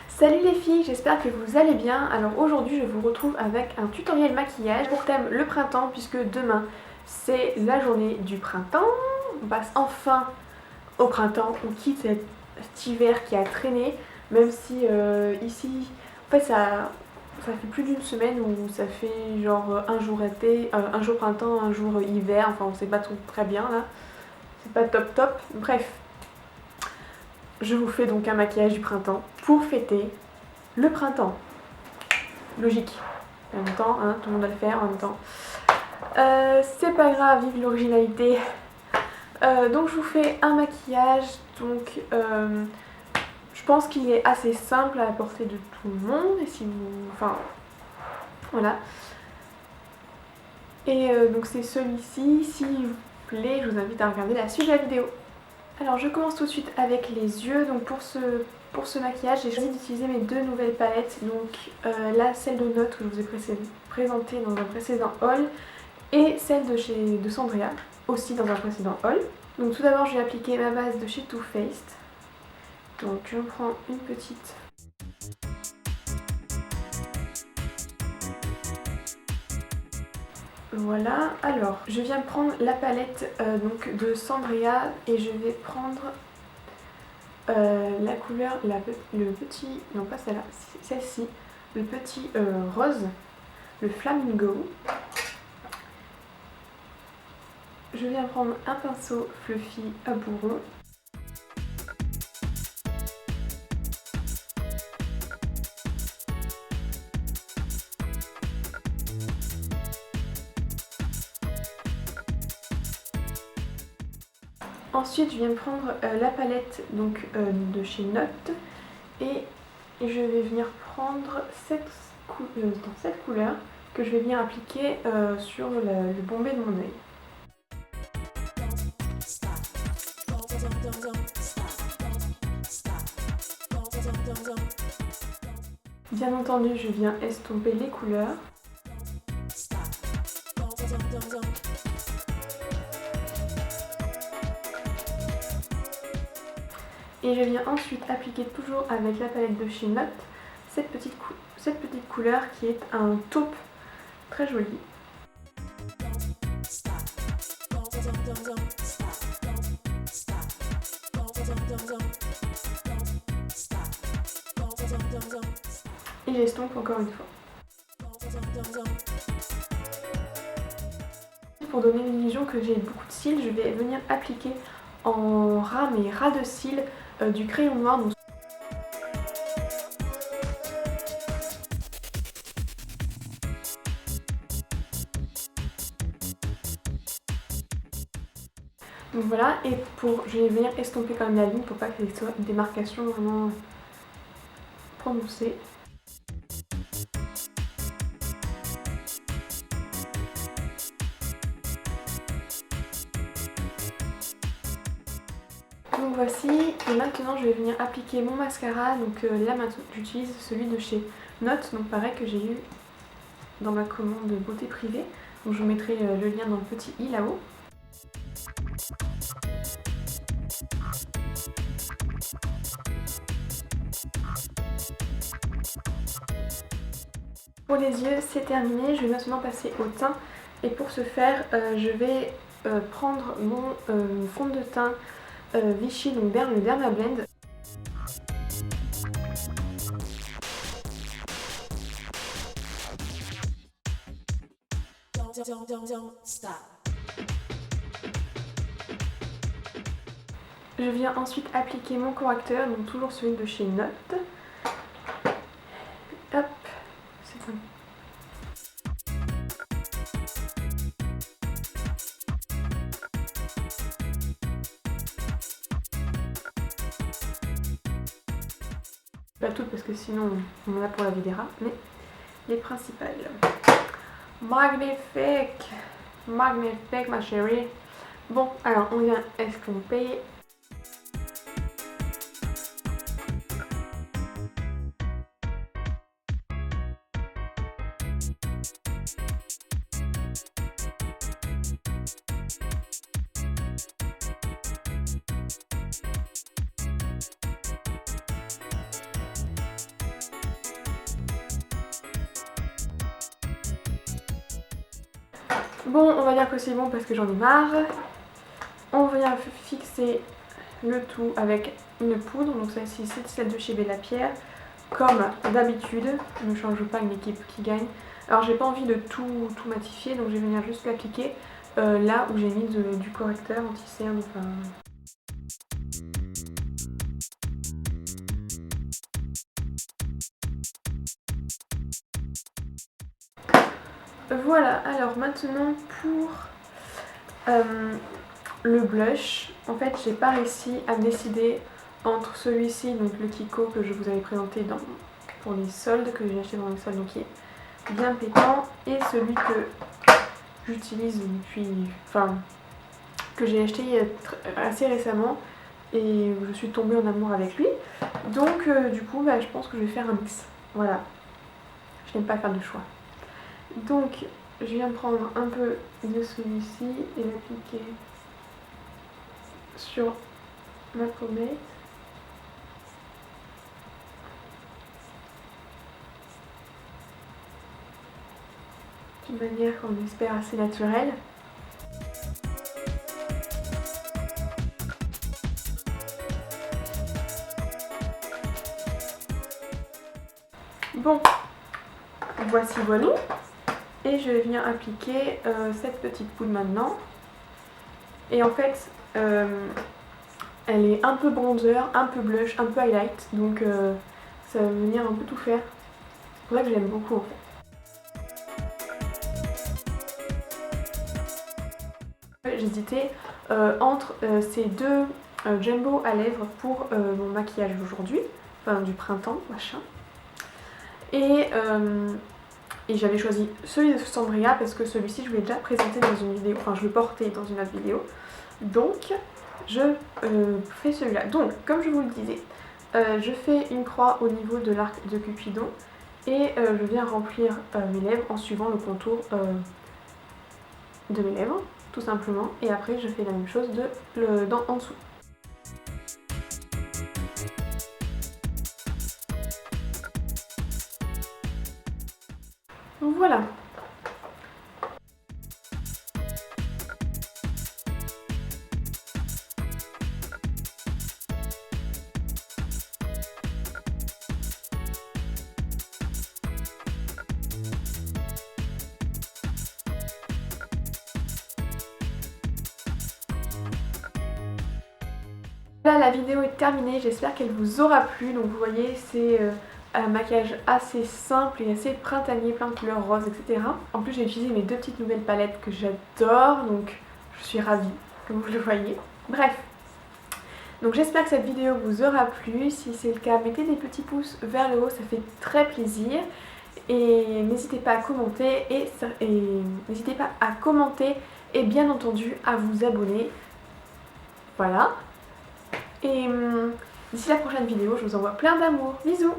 Salut les filles, j'espère que vous allez bien. Alors aujourd'hui je vous retrouve avec un tutoriel maquillage pour thème le printemps, puisque demain c'est la journée du printemps. On passe enfin au printemps, on quitte cet hiver qui a traîné, même si ici en fait ça fait plus d'une semaine où ça fait genre un jour été, un jour printemps, un jour hiver, enfin on sait pas très bien là, c'est pas top top, bref. Je vous fais donc un maquillage du printemps pour fêter le printemps. Logique. En même temps, hein, tout le monde va le faire en même temps. C'est pas grave, vive l'originalité. Donc je vous fais un maquillage. Donc je pense qu'il est assez simple à la portée de tout le monde. Et si vous... Enfin, voilà. Et donc c'est celui-ci. S'il vous plaît, je vous invite à regarder la suite de la vidéo. Alors je commence tout de suite avec les yeux. Donc pour ce maquillage, j'ai choisi d'utiliser mes deux nouvelles palettes. Donc là, celle de Note que je vous ai présentée dans un précédent haul, et celle de Sandria, aussi dans un précédent haul. Donc tout d'abord, je vais appliquer ma base de chez Too Faced. Donc je prends une petite. Voilà, alors je viens prendre la palette donc de Sandria et je vais prendre la couleur, le petit, non pas celle-là, celle-ci, le petit rose, le flamingo. Je viens prendre un pinceau fluffy à bourron. Ensuite, je viens prendre la palette donc, de chez Note et je vais venir prendre cette couleur que je vais venir appliquer sur le bombé de mon œil. Bien entendu, je viens estomper les couleurs. Et je viens ensuite appliquer toujours avec la palette de chez Note cette petite couleur qui est un taupe très joli. Et j'estompe encore une fois. Pour donner l'illusion que j'ai beaucoup de cils, je vais venir appliquer en ras, mais ras de cils, du crayon noir. Donc voilà, et je vais venir estomper quand même la ligne pour pas qu'il y ait une démarcation vraiment prononcée. Donc voici, et maintenant je vais venir appliquer mon mascara. Donc là maintenant j'utilise celui de chez Note, donc pareil que j'ai eu dans ma commande beauté privée. Donc je vous mettrai le lien dans le petit i là-haut. Pour les yeux, c'est terminé. Je vais maintenant passer au teint. Et pour ce faire, je vais prendre mon fond de teint Vichy, donc le Dermablend. Je viens ensuite appliquer mon correcteur, donc toujours celui de chez Note. Hop, c'est bon. Pas toutes parce que sinon on en a pour la vidéra, mais les principales. Magnifique! Magnifique ma chérie! Bon, alors on vient estomper. Bon, on va dire que c'est bon parce que j'en ai marre. On vient fixer le tout avec une poudre, donc celle-ci c'est celle de chez Bella Pierre. Comme d'habitude, ne change pas une équipe qui gagne. Alors j'ai pas envie de tout matifier, donc je vais venir juste l'appliquer là où j'ai mis du correcteur anti-cerne. Enfin... Voilà, alors maintenant pour le blush, en fait j'ai pas réussi à me décider entre celui-ci, donc le Kiko que je vous avais présenté pour les soldes, que j'ai acheté dans les soldes, donc qui est bien pétant, et celui que j'utilise depuis, enfin que j'ai acheté assez récemment et je suis tombée en amour avec lui. Donc du coup je pense que je vais faire un mix. Voilà, je n'aime pas faire de choix. Donc je viens prendre un peu de celui-ci et l'appliquer sur ma pommette. D'une manière qu'on espère assez naturelle. Bon, voici voilà. Et je vais venir appliquer cette petite poudre maintenant. Et en fait, elle est un peu bronzer, un peu blush, un peu highlight. Donc ça va venir un peu tout faire. C'est pour ça que je l'aime beaucoup en fait. J'hésitais entre ces deux jumbo à lèvres pour mon maquillage d'aujourd'hui, enfin du printemps, machin. Et j'avais choisi celui de Sandria parce que celui-ci je l'ai déjà présenté dans une vidéo, enfin je le portais dans une autre vidéo. Donc je fais celui-là. Donc comme je vous le disais, je fais une croix au niveau de l'arc de Cupidon et je viens remplir mes lèvres en suivant le contour de mes lèvres, tout simplement. Et après je fais la même chose en dessous. Donc voilà. Là la vidéo est terminée, j'espère qu'elle vous aura plu. Donc vous voyez c'est un maquillage assez simple et assez printanier, plein de couleurs roses, etc. En plus j'ai utilisé mes deux petites nouvelles palettes que j'adore, donc je suis ravie comme vous le voyez. Bref, donc j'espère que cette vidéo vous aura plu. Si c'est le cas, mettez des petits pouces vers le haut, ça fait très plaisir. Et n'hésitez pas à commenter n'hésitez pas à commenter et bien entendu à vous abonner. Voilà. Et d'ici la prochaine vidéo, je vous envoie plein d'amour. Bisous!